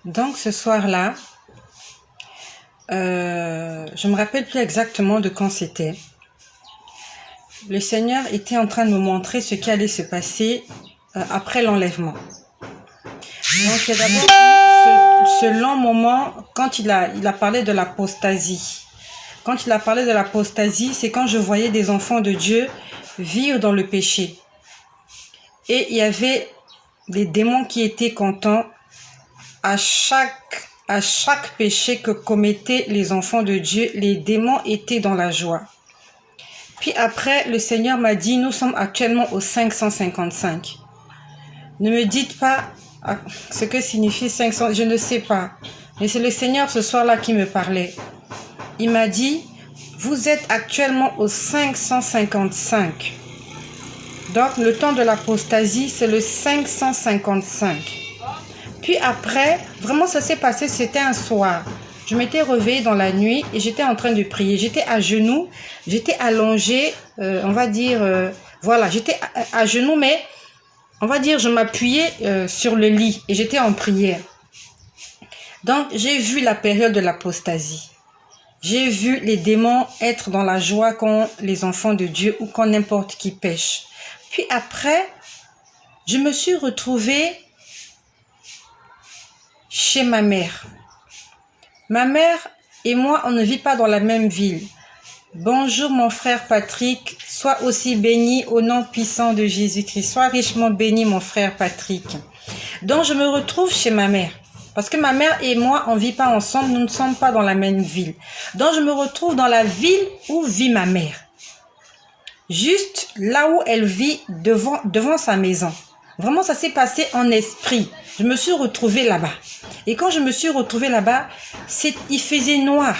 Donc ce soir-là, je me rappelle plus exactement de quand c'était. Le Seigneur était en train de me montrer ce qui allait se passer après l'enlèvement. Donc il y a d'abord ce long moment quand il a parlé de l'apostasie. Quand il a parlé de l'apostasie, c'est quand je voyais des enfants de Dieu vivre dans le péché. Et il y avait des démons qui étaient contents à chaque péché que commettaient les enfants de Dieu. Les démons étaient dans la joie. Puis après, le Seigneur m'a dit, nous sommes actuellement au 555. Ne me dites pas ce que signifie 500, je ne sais pas. Mais c'est le Seigneur ce soir-là qui me parlait. Il m'a dit, vous êtes actuellement au 555. Donc le temps de l'apostasie, c'est le 555. Puis après, vraiment ça s'est passé, c'était un soir. Je m'étais réveillée dans la nuit et j'étais en train de prier. J'étais à genoux, j'étais allongée, on va dire, voilà, j'étais à genoux, mais on va dire, je m'appuyais sur le lit et j'étais en prière. Donc, j'ai vu la période de l'apostasie. J'ai vu les démons être dans la joie quand les enfants de Dieu ou quand n'importe qui pêche. Puis après, je me suis retrouvée chez ma mère. Ma mère et moi, on ne vit pas dans la même ville. Bonjour mon frère Patrick, sois aussi béni au nom puissant de Jésus-Christ. Sois richement béni mon frère Patrick. Donc je me retrouve chez ma mère. Parce que ma mère et moi, on ne vit pas ensemble, nous ne sommes pas dans la même ville. Donc je me retrouve dans la ville où vit ma mère. Juste là où elle vit devant sa maison. Vraiment, ça s'est passé en esprit. Je me suis retrouvée là-bas. Et quand je me suis retrouvée là-bas, il faisait noir.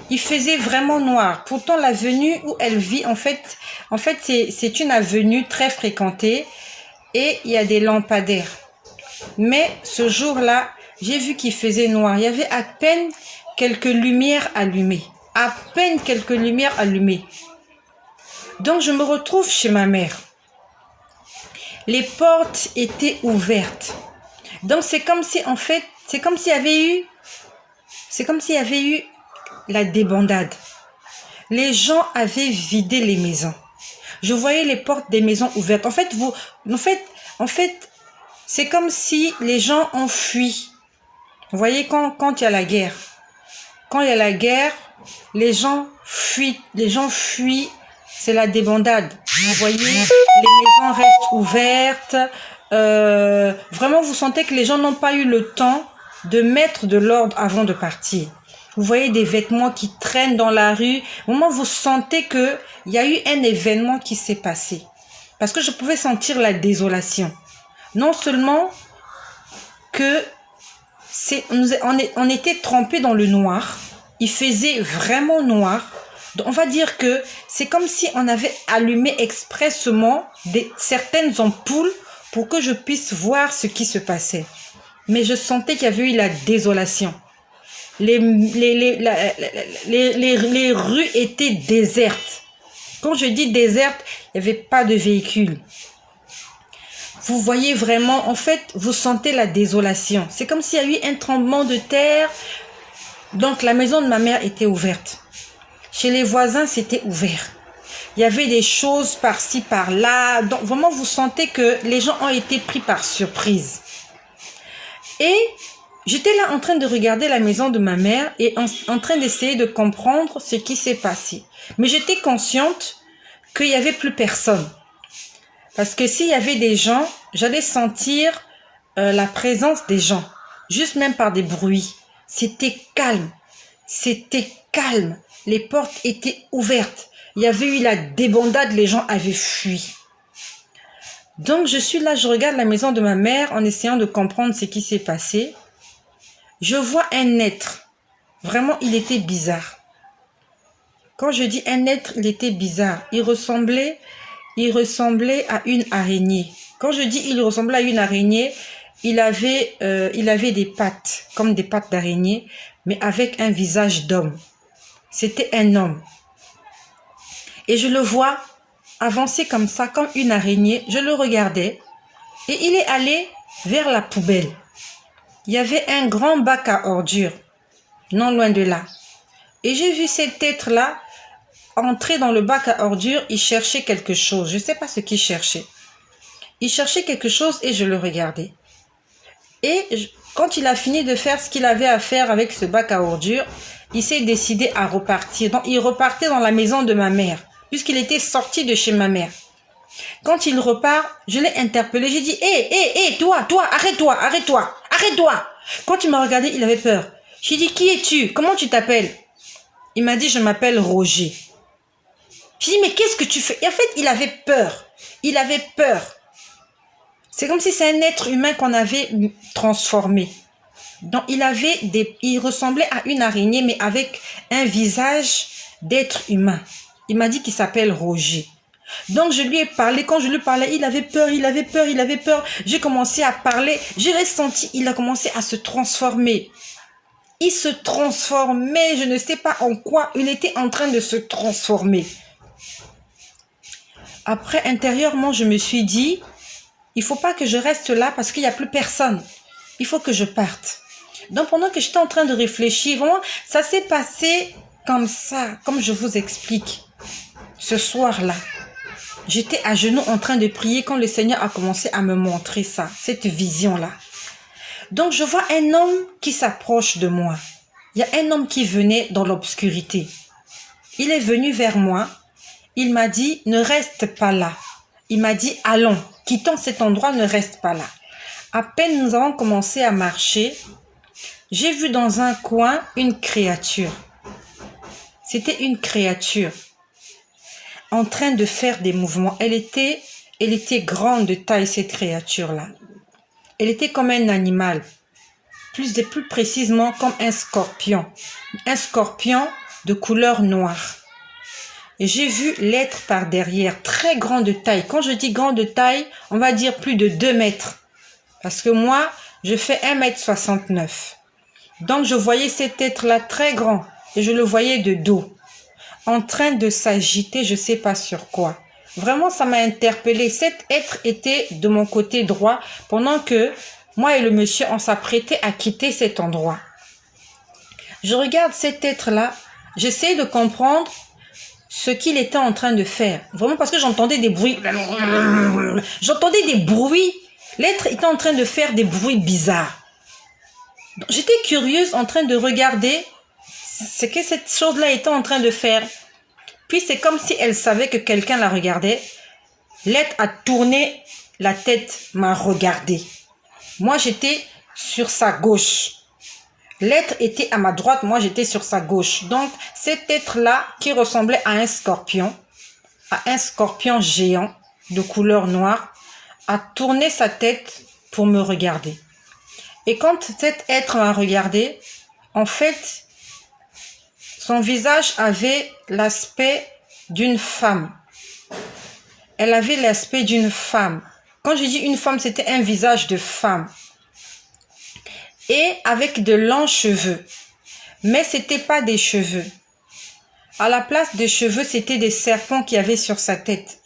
Il faisait vraiment noir. Pourtant, l'avenue où elle vit, en fait c'est une avenue très fréquentée et il y a des lampadaires. Mais ce jour-là, j'ai vu qu'il faisait noir. Il y avait à peine quelques lumières allumées. À peine quelques lumières allumées. Donc, je me retrouve chez ma mère. Les portes étaient ouvertes. Donc, c'est comme si, en fait, c'est comme s'il y avait eu la débandade. Les gens avaient vidé les maisons. Je voyais les portes des maisons ouvertes. En fait, c'est comme si les gens ont fui. Vous voyez, quand il y a la guerre. Quand il y a la guerre, les gens fuient. Les gens fuient. C'est la débandade. Vous voyez, les maisons restent ouvertes. Vraiment, vous sentez que les gens n'ont pas eu le temps de mettre de l'ordre avant de partir. Vous voyez des vêtements qui traînent dans la rue. Au moment où vous sentez qu'il y a eu un événement qui s'est passé. Parce que je pouvais sentir la désolation. Non seulement que on était trempés dans le noir. Il faisait vraiment noir. Donc on va dire que c'est comme si on avait allumé expressément certaines ampoules pour que je puisse voir ce qui se passait. Mais je sentais qu'il y avait eu la désolation. Les rues étaient désertes. Quand je dis déserte, il n'y avait pas de véhicule. Vous voyez vraiment, en fait, vous sentez la désolation. C'est comme s'il y a eu un tremblement de terre. Donc la maison de ma mère était ouverte. Chez les voisins, c'était ouvert. Il y avait des choses par-ci, par-là. Donc vraiment, vous sentez que les gens ont été pris par surprise. Et j'étais là en train de regarder la maison de ma mère et en train d'essayer de comprendre ce qui s'est passé. Mais j'étais consciente qu'il n'y avait plus personne. Parce que s'il y avait des gens, j'allais sentir la présence des gens. Juste même par des bruits. C'était calme. C'était calme. Les portes étaient ouvertes. Il y avait eu la débandade, les gens avaient fui. Donc je suis là, je regarde la maison de ma mère en essayant de comprendre ce qui s'est passé. Je vois un être. Vraiment, il était bizarre. Quand je dis un être, il était bizarre. Il ressemblait à une araignée. Quand je dis il ressemblait à une araignée, il avait des pattes, comme des pattes d'araignée, mais avec un visage d'homme. C'était un homme. Et je le vois avancer comme ça, comme une araignée. Je le regardais et il est allé vers la poubelle. il y avait un grand bac à ordures, non loin de là. Et j'ai vu cet être-là entrer dans le bac à ordures, il cherchait quelque chose. Je ne sais pas ce qu'il cherchait. Il cherchait quelque chose et je le regardais. Et quand il a fini de faire ce qu'il avait à faire avec ce bac à ordures, il s'est décidé à repartir. Donc, il repartait dans la maison de ma mère, puisqu'il était sorti de chez ma mère. Quand il repart, je l'ai interpellé. J'ai dit, hé, toi, arrête-toi. Quand il m'a regardé, il avait peur. J'ai dit, qui es-tu? Comment tu t'appelles? Il m'a dit, je m'appelle Roger. J'ai dit, mais qu'est-ce que tu fais? Et en fait, il avait peur. C'est comme si c'est un être humain qu'on avait transformé. Donc, il ressemblait à une araignée, mais avec un visage d'être humain. Il m'a dit qu'il s'appelle Roger. Donc, je lui ai parlé. Quand je lui parlais, il avait peur. J'ai commencé à parler. Je l'ai senti, il a commencé à se transformer. Il se transformait, je ne sais pas en quoi, il était en train de se transformer. Après, intérieurement, je me suis dit, il ne faut pas que je reste là parce qu'il n'y a plus personne. Il faut que je parte. Donc, pendant que j'étais en train de réfléchir, vraiment, ça s'est passé comme ça, comme je vous explique. Ce soir-là, j'étais à genoux en train de prier quand le Seigneur a commencé à me montrer ça, cette vision-là. Donc, je vois un homme qui s'approche de moi. Il y a un homme qui venait dans l'obscurité. Il est venu vers moi. Il m'a dit, ne reste pas là. Il m'a dit, allons, quittons cet endroit, ne reste pas là. À peine nous avons commencé à marcher, j'ai vu dans un coin une créature. C'était une créature en train de faire des mouvements. Elle était grande de taille, cette créature-là. Elle était comme un animal, plus précisément comme un scorpion de couleur noire. Et j'ai vu l'être par derrière, très grande de taille. Quand je dis grande de taille, on va dire plus de 2 mètres. Parce que moi, je fais 1,69 m. Donc, je voyais cet être-là très grand et je le voyais de dos, en train de s'agiter, je ne sais pas sur quoi. Vraiment, ça m'a interpellée. Cet être était de mon côté droit pendant que moi et le monsieur, on s'apprêtait à quitter cet endroit. Je regarde cet être-là, j'essaie de comprendre ce qu'il était en train de faire. Vraiment parce que j'entendais des bruits. L'être était en train de faire des bruits bizarres. J'étais curieuse en train de regarder ce que cette chose-là était en train de faire. Puis c'est comme si elle savait que quelqu'un la regardait. L'être a tourné la tête, m'a regardé. Moi, j'étais sur sa gauche. L'être était à ma droite, moi j'étais sur sa gauche. Donc, cet être-là qui ressemblait à un scorpion géant de couleur noire, a tourné sa tête pour me regarder. Et quand cet être m'a regardé, en fait, son visage avait l'aspect d'une femme. Elle avait l'aspect d'une femme. Quand je dis une femme, c'était un visage de femme. Et avec de longs cheveux. Mais ce n'était pas des cheveux. À la place des cheveux, c'était des serpents qu'il y avait sur sa tête.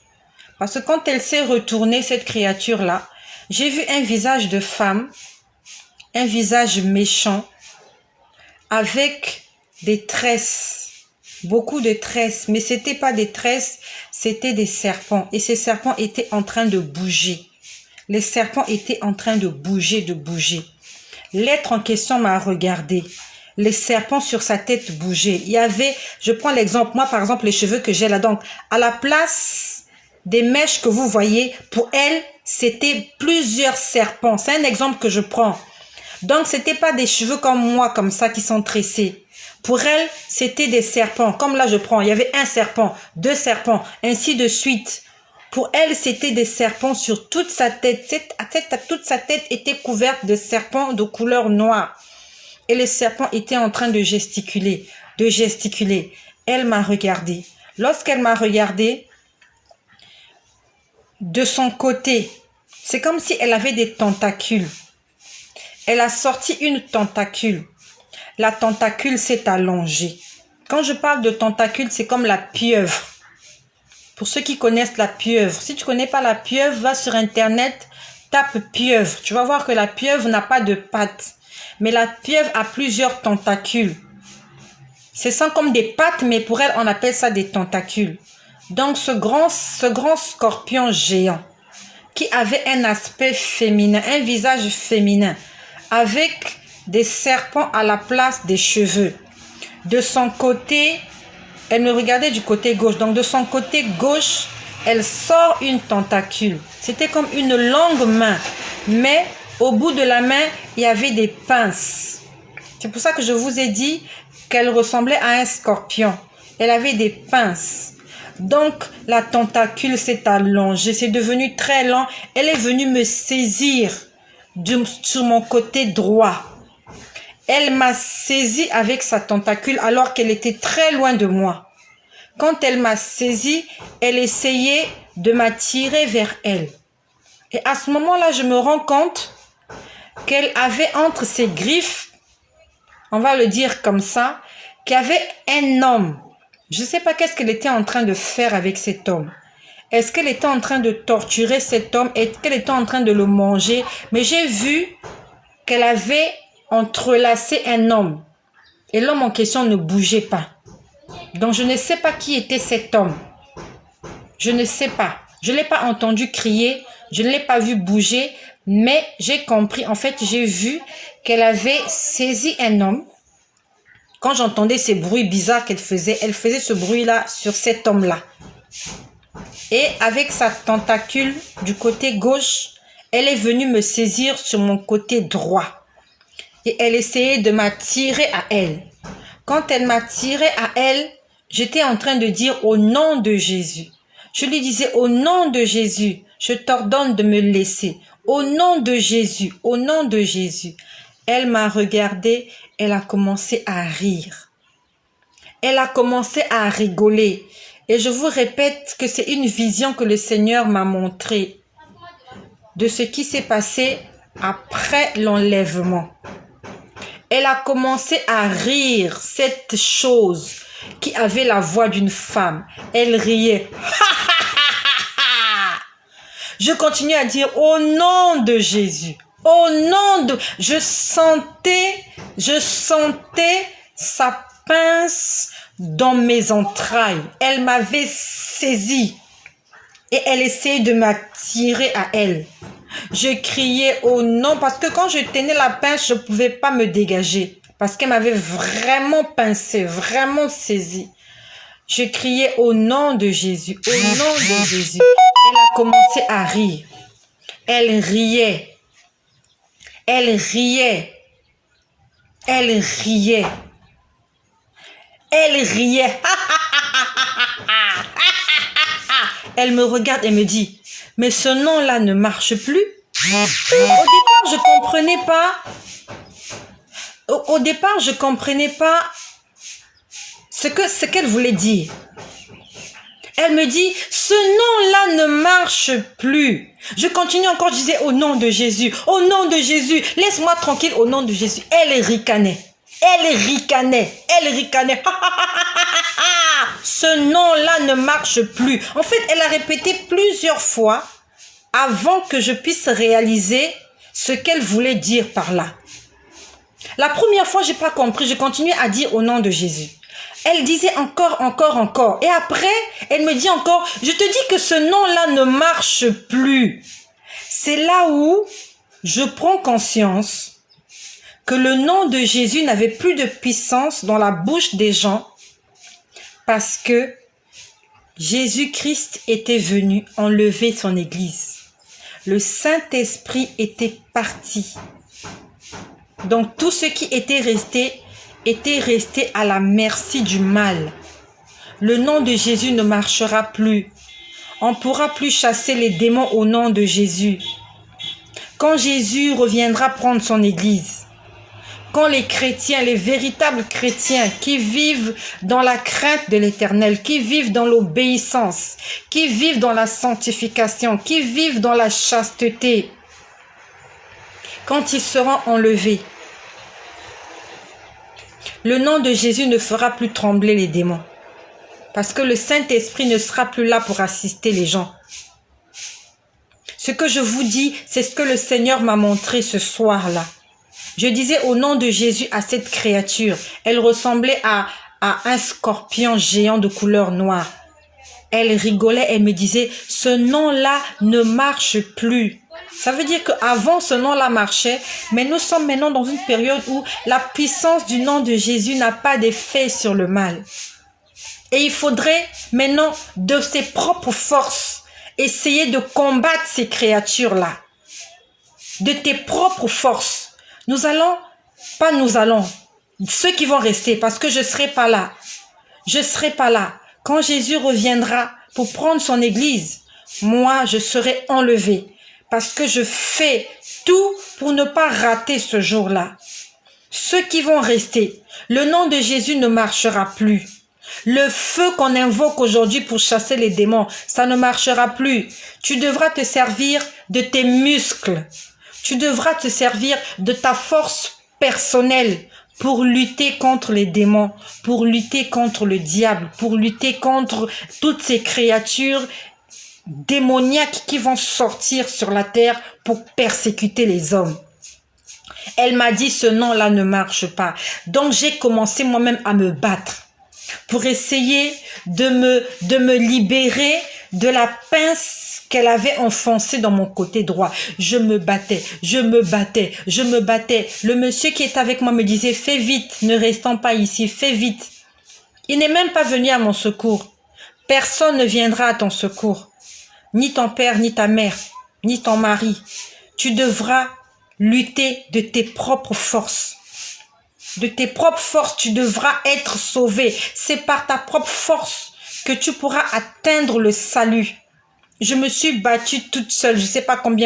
Parce que quand elle s'est retournée, cette créature-là, j'ai vu un visage de femme, un visage méchant, avec des tresses, beaucoup de tresses. Mais ce n'était pas des tresses, c'était des serpents. Et ces serpents étaient en train de bouger. Les serpents étaient en train de bouger. L'être en question m'a regardé. Les serpents sur sa tête bougeaient. Il y avait, je prends l'exemple, moi par exemple, les cheveux que j'ai là, donc à la place des mèches que vous voyez, pour elle, c'était plusieurs serpents. C'est un exemple que je prends. Donc, c'était pas des cheveux comme moi, comme ça, qui sont tressés. Pour elle, c'était des serpents. Comme là, je prends, il y avait un serpent, 2 serpents, ainsi de suite. Pour elle, c'était des serpents sur toute sa tête. Toute sa tête était couverte de serpents de couleur noire. Et les serpents étaient en train de gesticuler. Elle m'a regardé. Lorsqu'elle m'a regardé, de son côté, c'est comme si elle avait des tentacules. Elle a sorti une tentacule. La tentacule s'est allongée. Quand je parle de tentacule, c'est comme la pieuvre. Pour ceux qui connaissent la pieuvre, si tu ne connais pas la pieuvre, va sur Internet, tape pieuvre, tu vas voir que la pieuvre n'a pas de pattes. Mais la pieuvre a plusieurs tentacules. Ce sont comme des pattes, mais pour elle, on appelle ça des tentacules. Donc, ce grand scorpion géant, qui avait un aspect féminin, un visage féminin, avec des serpents à la place des cheveux. De son côté, elle me regardait du côté gauche. Donc, de son côté gauche, elle sort une tentacule. C'était comme une longue main. Mais au bout de la main, il y avait des pinces. C'est pour ça que je vous ai dit qu'elle ressemblait à un scorpion. Elle avait des pinces. Donc, la tentacule s'est allongée. C'est devenu très lent. Elle est venue me saisir sur mon côté droit. Elle m'a saisi avec sa tentacule alors qu'elle était très loin de moi. Quand elle m'a saisi, elle essayait de m'attirer vers elle. Et à ce moment-là, je me rends compte qu'elle avait entre ses griffes, on va le dire comme ça, qu'il y avait un homme. Je ne sais pas qu'est-ce qu'elle était en train de faire avec cet homme. Est-ce qu'elle était en train de torturer cet homme? Est-ce qu'elle était en train de le manger? Mais j'ai vu qu'elle avait entrelacé un homme. Et l'homme en question ne bougeait pas. Donc je ne sais pas qui était cet homme. Je ne sais pas. Je ne l'ai pas entendu crier. Je ne l'ai pas vu bouger. Mais j'ai compris. En fait, j'ai vu qu'elle avait saisi un homme. Quand j'entendais ces bruits bizarres qu'elle faisait ce bruit-là sur cet homme-là. Et avec sa tentacule du côté gauche, elle est venue me saisir sur mon côté droit. Et elle essayait de m'attirer à elle. Quand elle m'attirait à elle, j'étais en train de dire au nom de Jésus. Je lui disais au nom de Jésus, je t'ordonne de me laisser. Au nom de Jésus, au nom de Jésus. Elle m'a regardé, elle a commencé à rire. Elle a commencé à rigoler. Et je vous répète que c'est une vision que le Seigneur m'a montrée de ce qui s'est passé après l'enlèvement. Elle a commencé à rire, cette chose qui avait la voix d'une femme. Elle riait. Je continuais à dire au nom de Jésus. Au nom de... Je sentais sa pince dans mes entrailles. Elle m'avait saisi et elle essayait de m'attirer à elle. Je criais au nom parce que quand je tenais la pince, je ne pouvais pas me dégager parce qu'elle m'avait vraiment pincé, vraiment saisi. Je criais au nom de Jésus, au nom de Jésus. Elle a commencé à rire. Elle riait. Elle riait. Elle riait. Elle riait. Elle me regarde et me dit, mais ce nom-là ne marche plus. Au départ, je comprenais pas. Au départ, je comprenais pas ce qu'elle voulait dire. Elle me dit, ce nom-là ne marche plus. Je continue encore, je disais, au nom de Jésus, au nom de Jésus, laisse-moi tranquille, au nom de Jésus. Elle ricanait. Elle ricanait. Elle ricanait. Ce nom-là ne marche plus. En fait, elle a répété plusieurs fois avant que je puisse réaliser ce qu'elle voulait dire par là. La première fois, je n'ai pas compris. Je continuais à dire au nom de Jésus. Elle disait encore. Et après, elle me dit encore, je te dis que ce nom-là ne marche plus. C'est là où je prends conscience que le nom de Jésus n'avait plus de puissance dans la bouche des gens parce que Jésus-Christ était venu enlever son église. Le Saint-Esprit était parti. Donc tout ce qui était resté à la merci du mal. Le nom de Jésus ne marchera plus. On ne pourra plus chasser les démons au nom de Jésus. Quand Jésus reviendra prendre son église, quand les chrétiens, les véritables chrétiens qui vivent dans la crainte de l'Éternel, qui vivent dans l'obéissance, qui vivent dans la sanctification, qui vivent dans la chasteté, quand ils seront enlevés, le nom de Jésus ne fera plus trembler les démons. Parce que le Saint-Esprit ne sera plus là pour assister les gens. Ce que je vous dis, c'est ce que le Seigneur m'a montré ce soir-là. Je disais au nom de Jésus à cette créature. Elle ressemblait à un scorpion géant de couleur noire. Elle rigolait, elle me disait, ce nom-là ne marche plus. Ça veut dire qu'avant, ce nom-là marchait, mais nous sommes maintenant dans une période où la puissance du nom de Jésus n'a pas d'effet sur le mal. Et il faudrait maintenant, de ses propres forces, essayer de combattre ces créatures-là. De tes propres forces. Ceux qui vont rester, parce que je ne serai pas là. Je ne serai pas là. Quand Jésus reviendra pour prendre son église, moi, je serai enlevé. Parce que je fais tout pour ne pas rater ce jour-là. Ceux qui vont rester, le nom de Jésus ne marchera plus. Le feu qu'on invoque aujourd'hui pour chasser les démons, ça ne marchera plus. Tu devras te servir de tes muscles. Tu devras te servir de ta force personnelle pour lutter contre les démons, pour lutter contre le diable, pour lutter contre toutes ces créatures démoniaques qui vont sortir sur la terre pour persécuter les hommes. Elle m'a dit ce nom-là ne marche pas. Donc j'ai commencé moi-même à me battre pour essayer de me libérer de la pince qu'elle avait enfoncée dans mon côté droit. Je me battais. Le monsieur qui est avec moi me disait, fais vite, ne restons pas ici, fais vite. Il n'est même pas venu à mon secours. Personne ne viendra à ton secours. Ni ton père, ni ta mère, ni ton mari. Tu devras lutter de tes propres forces. De tes propres forces, tu devras être sauvé. C'est par ta propre force que tu pourras atteindre le salut. Je me suis battue toute seule. Je ne sais pas pendant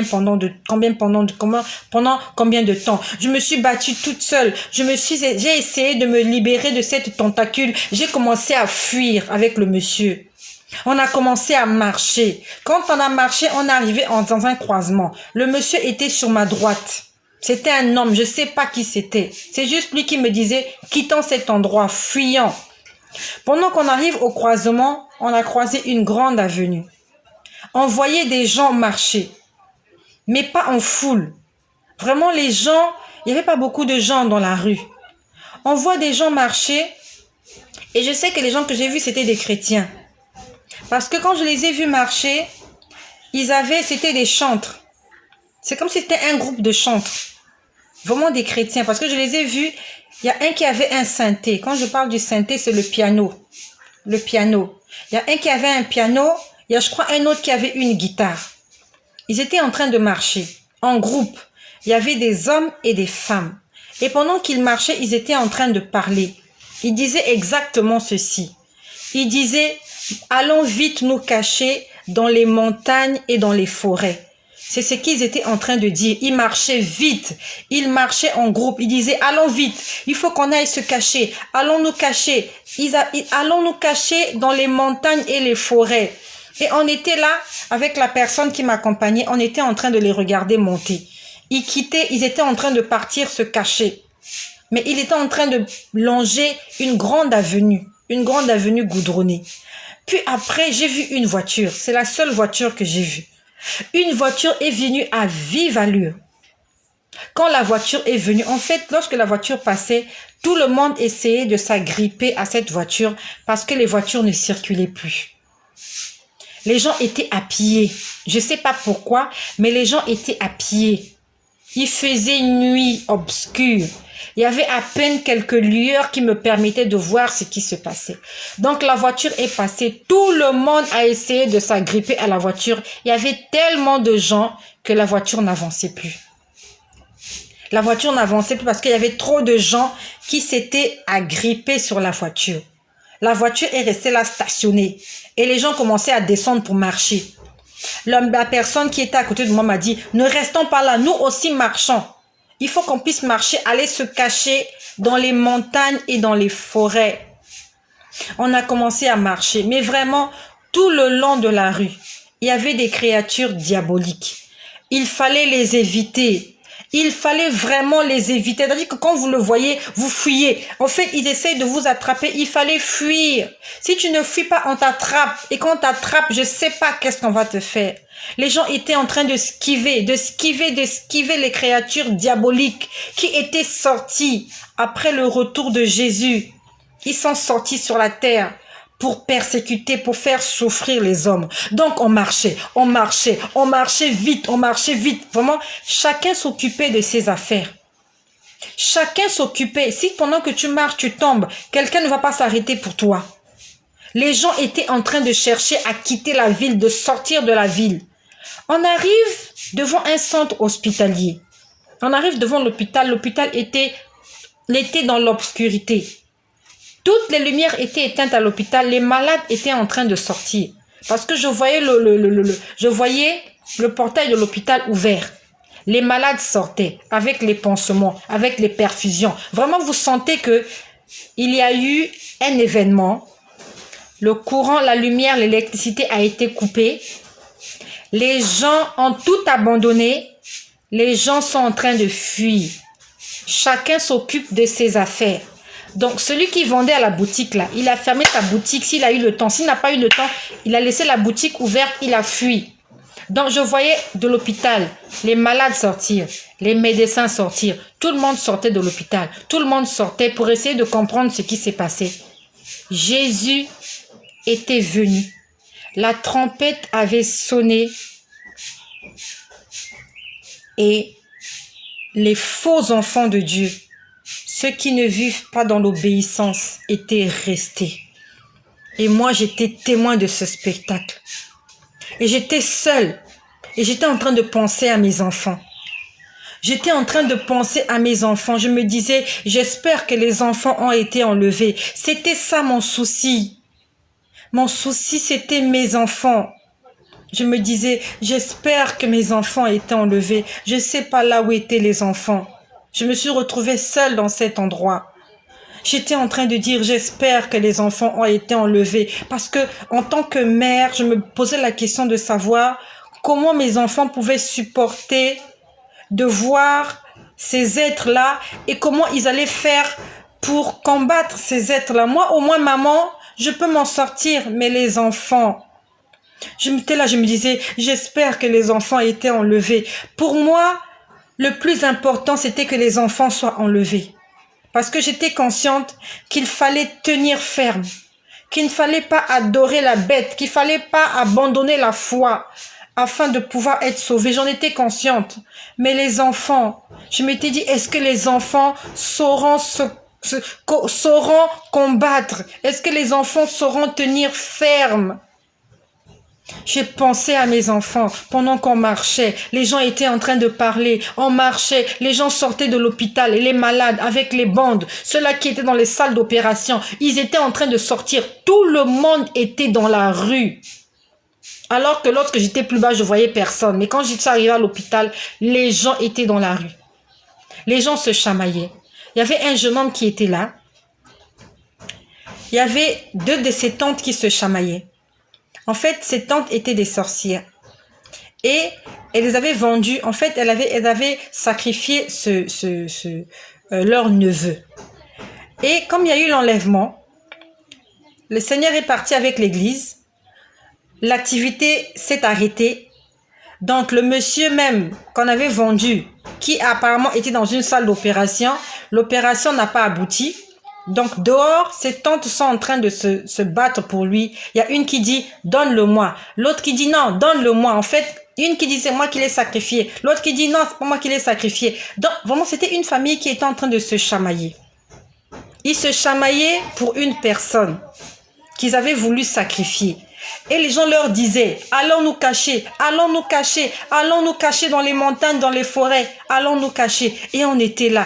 combien de temps. Je me suis battue toute seule. J'ai essayé de me libérer de cette tentacule. J'ai commencé à fuir avec le monsieur. On a commencé à marcher. Quand on a marché, on est arrivé dans un croisement. Le monsieur était sur ma droite. C'était un homme, je ne sais pas qui c'était. C'est juste lui qui me disait, quittons cet endroit, fuyons. Pendant qu'on arrive au croisement, on a croisé une grande avenue. On voyait des gens marcher, mais pas en foule. Vraiment, les gens, il n'y avait pas beaucoup de gens dans la rue. On voit des gens marcher, et je sais que les gens que j'ai vus, c'était des chrétiens. Parce que quand je les ai vus marcher, c'était des chantres. C'est comme si c'était un groupe de chantres. Vraiment des chrétiens. Parce que je les ai vus, il y a un qui avait un synthé. Quand je parle du synthé, c'est le piano. Le piano. Il y a un qui avait un piano. Il y a, je crois, un autre qui avait une guitare. Ils étaient en train de marcher en groupe. Il y avait des hommes et des femmes. Et pendant qu'ils marchaient, ils étaient en train de parler. Ils disaient exactement ceci. Ils disaient, allons vite nous cacher dans les montagnes et dans les forêts. C'est ce qu'ils étaient en train de dire. Ils marchaient vite. Ils marchaient en groupe. Ils disaient, allons vite. Il faut qu'on aille se cacher. Allons nous cacher. Allons nous cacher dans les montagnes et les forêts. Et on était là, avec la personne qui m'accompagnait, on était en train de les regarder monter. Ils étaient en train de partir se cacher. Mais ils étaient en train de longer une grande avenue goudronnée. Puis après, j'ai vu une voiture. C'est la seule voiture que j'ai vue. Une voiture est venue à vive allure. Quand la voiture est venue, en fait, lorsque la voiture passait, tout le monde essayait de s'agripper à cette voiture parce que les voitures ne circulaient plus. Les gens étaient à pied. Je ne sais pas pourquoi, mais les gens étaient à pied. Il faisait nuit obscure. Il y avait à peine quelques lueurs qui me permettaient de voir ce qui se passait. Donc la voiture est passée. Tout le monde a essayé de s'agripper à la voiture. Il y avait tellement de gens que la voiture n'avançait plus. La voiture n'avançait plus parce qu'il y avait trop de gens qui s'étaient agrippés sur la voiture. La voiture est restée là stationnée. Et les gens commençaient à descendre pour marcher. La personne qui était à côté de moi m'a dit, ne restons pas là, nous aussi marchons. Il faut qu'on puisse marcher, aller se cacher dans les montagnes et dans les forêts. On a commencé à marcher, mais vraiment, tout le long de la rue, il y avait des créatures diaboliques. Il fallait les éviter. Il fallait vraiment les éviter. C'est-à-dire que quand vous le voyez, vous fuyez. En fait, ils essayent de vous attraper. Il fallait fuir. Si tu ne fuis pas, on t'attrape. Et quand on t'attrape, je ne sais pas qu'est-ce qu'on va te faire. Les gens étaient en train de skiver les créatures diaboliques qui étaient sorties après le retour de Jésus. Ils sont sortis sur la terre pour persécuter, pour faire souffrir les hommes. Donc on marchait vite. Vraiment, chacun s'occupait de ses affaires. Chacun s'occupait. Si pendant que tu marches, tu tombes, quelqu'un ne va pas s'arrêter pour toi. Les gens étaient en train de chercher à quitter la ville, de sortir de la ville. On arrive devant un centre hospitalier. On arrive devant l'hôpital. L'hôpital était dans l'obscurité. Toutes les lumières étaient éteintes à l'hôpital. Les malades étaient en train de sortir. Parce que je voyais le portail de l'hôpital ouvert. Les malades sortaient avec les pansements, avec les perfusions. Vraiment, vous sentez que il y a eu un événement. Le courant, la lumière, l'électricité a été coupée. Les gens ont tout abandonné. Les gens sont en train de fuir. Chacun s'occupe de ses affaires. Donc, celui qui vendait à la boutique, là, il a fermé sa boutique s'il a eu le temps. S'il n'a pas eu le temps, il a laissé la boutique ouverte, il a fui. Donc, je voyais de l'hôpital les malades sortir, les médecins sortir. Tout le monde sortait de l'hôpital. Tout le monde sortait pour essayer de comprendre ce qui s'est passé. Jésus était venu. La trompette avait sonné et les faux enfants de Dieu, ceux qui ne vivent pas dans l'obéissance, étaient restés. Et moi, j'étais témoin de ce spectacle. Et j'étais seule. Et j'étais en train de penser à mes enfants. J'étais en train de penser à mes enfants. Je me disais, j'espère que les enfants ont été enlevés. C'était ça mon souci. Mon souci, c'était mes enfants. Je me disais, j'espère que mes enfants étaient enlevés. Je ne sais pas là où étaient les enfants. Je me suis retrouvée seule dans cet endroit. J'étais en train de dire, j'espère que les enfants ont été enlevés. Parce que, en tant que mère, je me posais la question de savoir comment mes enfants pouvaient supporter de voir ces êtres-là et comment ils allaient faire pour combattre ces êtres-là. Moi, au moins, maman, je peux m'en sortir, mais les enfants... Je me disais, j'espère que les enfants étaient enlevés. Pour moi, le plus important, c'était que les enfants soient enlevés. Parce que j'étais consciente qu'il fallait tenir ferme, qu'il ne fallait pas adorer la bête, qu'il ne fallait pas abandonner la foi afin de pouvoir être sauvés. J'en étais consciente. Mais les enfants, je m'étais dit, est-ce que les enfants sauront sauront combattre? Est-ce que les enfants sauront tenir ferme? J'ai pensé à mes enfants pendant qu'on marchait. Les gens étaient en train de parler. On marchait. Les gens sortaient de l'hôpital et les malades avec les bandes. Ceux-là qui étaient dans les salles d'opération, ils étaient en train de sortir. Tout le monde était dans la rue. Alors que lorsque j'étais plus bas, je voyais personne. Mais quand j'étais arrivé à l'hôpital, les gens étaient dans la rue. Les gens se chamaillaient. Il y avait un jeune homme qui était là. Il y avait 2 de ses tantes qui se chamaillaient. En fait, ces tantes étaient des sorcières. Et elles les avaient vendues. En fait, elles avaient sacrifié leur neveu. Et comme il y a eu l'enlèvement, le Seigneur est parti avec l'église. L'activité s'est arrêtée. Donc, le monsieur même qu'on avait vendu, qui apparemment était dans une salle d'opération, l'opération n'a pas abouti. Donc, dehors, ses tantes sont en train de se battre pour lui. Il y a une qui dit, donne-le-moi. L'autre qui dit, non, donne-le-moi. En fait, une qui dit, c'est moi qui l'ai sacrifié. L'autre qui dit, non, c'est pas moi qui l'ai sacrifié. Donc, vraiment, c'était une famille qui était en train de se chamailler. Ils se chamaillaient pour une personne qu'ils avaient voulu sacrifier. Et les gens leur disaient, allons nous cacher, allons nous cacher, allons nous cacher dans les montagnes, dans les forêts, allons nous cacher. Et on était là,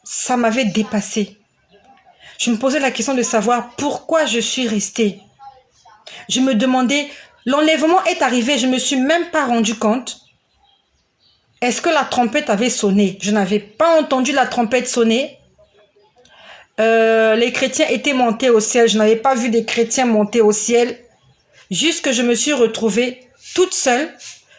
ça m'avait dépassé. Je me posais la question de savoir pourquoi je suis restée. Je me demandais, l'enlèvement est arrivé, je ne me suis même pas rendu compte. Est-ce que la trompette avait sonné? Je n'avais pas entendu la trompette sonner. Les chrétiens étaient montés au ciel. Je n'avais pas vu des chrétiens monter au ciel. Juste que je me suis retrouvée toute seule,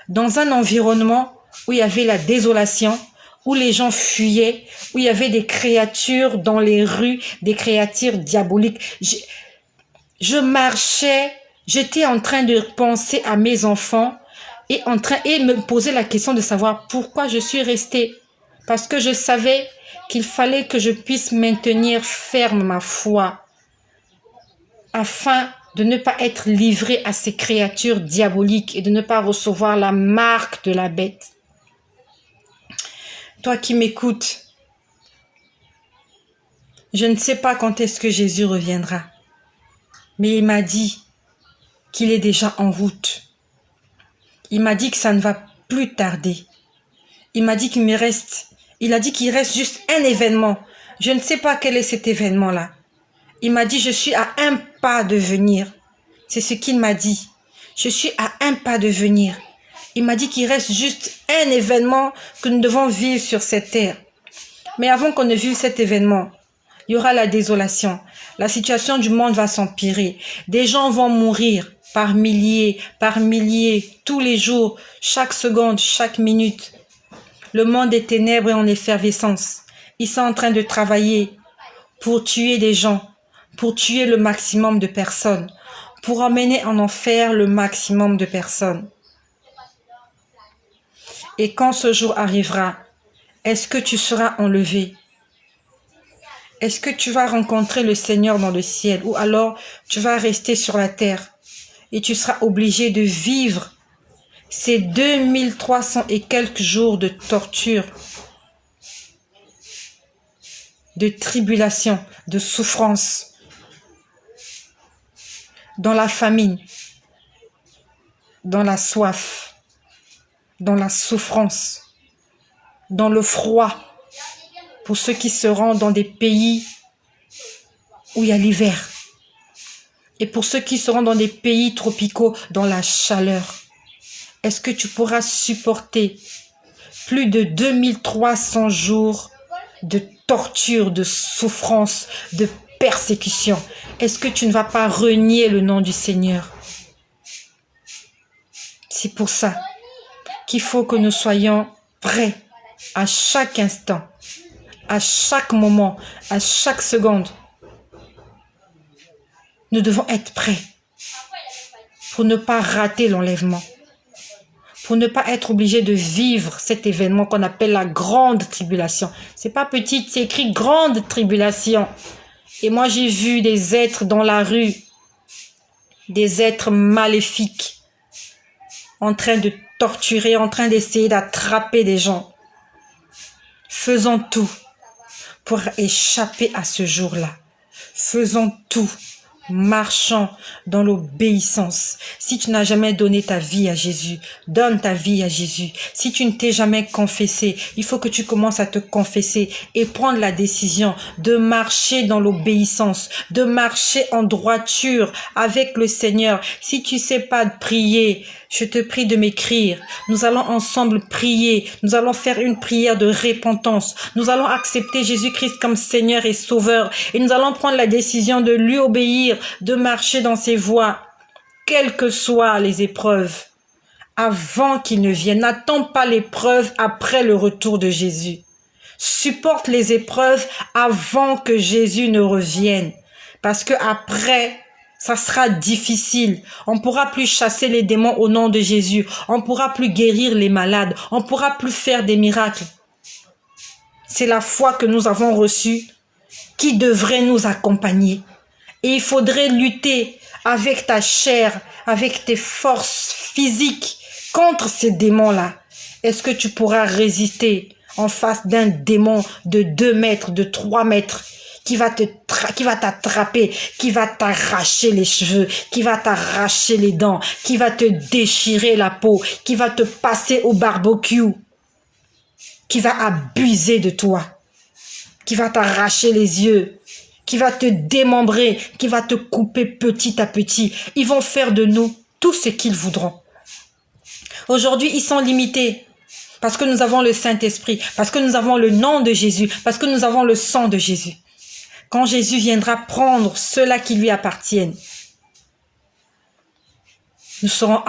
dans un environnement où il y avait la désolation, où les gens fuyaient, où il y avait des créatures dans les rues, des créatures diaboliques. Je marchais, j'étais en train de penser à mes enfants et me poser la question de savoir pourquoi je suis restée. Parce que je savais qu'il fallait que je puisse maintenir ferme ma foi afin de ne pas être livrée à ces créatures diaboliques et de ne pas recevoir la marque de la bête. Toi qui m'écoutes, je ne sais pas quand est-ce que Jésus reviendra, mais il m'a dit qu'il est déjà en route. Il m'a dit que ça ne va plus tarder. Il m'a dit il a dit qu'il reste juste un événement. Je ne sais pas quel est cet événement-là. Il m'a dit, je suis à un pas de venir. C'est ce qu'il m'a dit. Je suis à un pas de venir. Il m'a dit qu'il reste juste un événement que nous devons vivre sur cette terre. Mais avant qu'on ne vive cet événement, il y aura la désolation. La situation du monde va s'empirer. Des gens vont mourir par milliers, tous les jours, chaque seconde, chaque minute. Le monde des ténèbres est en effervescence. Ils sont en train de travailler pour tuer des gens, pour tuer le maximum de personnes, pour emmener en enfer le maximum de personnes. Et quand ce jour arrivera, est-ce que tu seras enlevé? Est-ce que tu vas rencontrer le Seigneur dans le ciel ou alors tu vas rester sur la terre et tu seras obligé de vivre ces 2300 et quelques jours de torture, de tribulation, de souffrance, dans la famine, dans la soif, dans la souffrance, dans le froid, pour ceux qui se rendent dans des pays où il y a l'hiver, et pour ceux qui seront dans des pays tropicaux, dans la chaleur. Est-ce que tu pourras supporter plus de 2300 jours de torture, de souffrance, de persécution? Est-ce que tu ne vas pas renier le nom du Seigneur? C'est pour ça qu'il faut que nous soyons prêts à chaque instant, à chaque moment, à chaque seconde. Nous devons être prêts pour ne pas rater l'enlèvement, pour ne pas être obligés de vivre cet événement qu'on appelle la grande tribulation. C'est pas petite, c'est écrit grande tribulation. Et moi, j'ai vu des êtres dans la rue, des êtres maléfiques, en train de torturer, en train d'essayer d'attraper des gens. Faisons tout pour échapper à ce jour-là. Faisons tout. Marchons dans l'obéissance. Si tu n'as jamais donné ta vie à Jésus, donne ta vie à Jésus. Si tu ne t'es jamais confessé, il faut que tu commences à te confesser et prendre la décision de marcher dans l'obéissance, de marcher en droiture avec le Seigneur. Si tu sais pas prier, je te prie de m'écrire. Nous allons ensemble prier. Nous allons faire une prière de repentance. Nous allons accepter Jésus-Christ comme Seigneur et Sauveur. Et nous allons prendre la décision de lui obéir, de marcher dans ses voies, quelles que soient les épreuves, avant qu'il ne vienne. N'attends pas l'épreuve après le retour de Jésus. Supporte les épreuves avant que Jésus ne revienne. Parce que après, ça sera difficile. On ne pourra plus chasser les démons au nom de Jésus. On ne pourra plus guérir les malades. On ne pourra plus faire des miracles. C'est la foi que nous avons reçue qui devrait nous accompagner. Et il faudrait lutter avec ta chair, avec tes forces physiques contre ces démons-là. Est-ce que tu pourras résister en face d'un démon de 2 mètres, de 3 mètres qui va t'attraper, qui va t'arracher les cheveux, qui va t'arracher les dents, qui va te déchirer la peau, qui va te passer au barbecue, qui va abuser de toi, qui va t'arracher les yeux, qui va te démembrer, qui va te couper petit à petit. Ils vont faire de nous tout ce qu'ils voudront. Aujourd'hui, ils sont limités parce que nous avons le Saint-Esprit, parce que nous avons le nom de Jésus, parce que nous avons le sang de Jésus. Quand Jésus viendra prendre ceux-là qui lui appartiennent, Nous serons,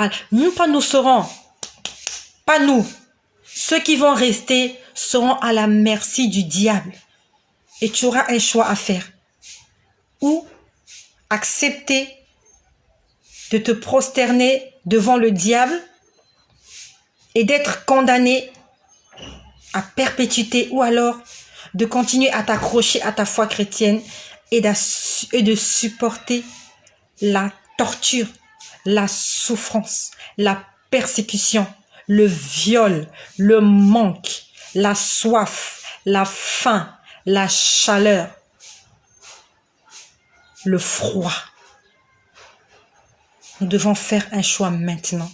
pas nous. Ceux qui vont rester seront à la merci du diable. Et tu auras un choix à faire. Ou accepter de te prosterner devant le diable et d'être condamné à perpétuité, ou alors de continuer à t'accrocher à ta foi chrétienne et de supporter la torture, la souffrance, la persécution, le viol, le manque, la soif, la faim, la chaleur, le froid. Nous devons faire un choix maintenant,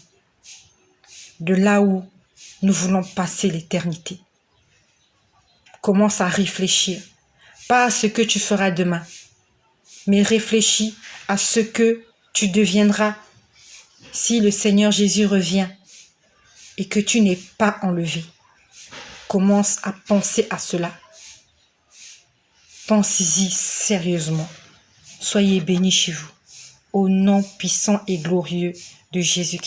de là où nous voulons passer l'éternité. Commence à réfléchir, pas à ce que tu feras demain, mais réfléchis à ce que tu deviendras si le Seigneur Jésus revient et que tu n'es pas enlevé. Commence à penser à cela. Pensez-y sérieusement. Soyez bénis chez vous, au nom puissant et glorieux de Jésus-Christ.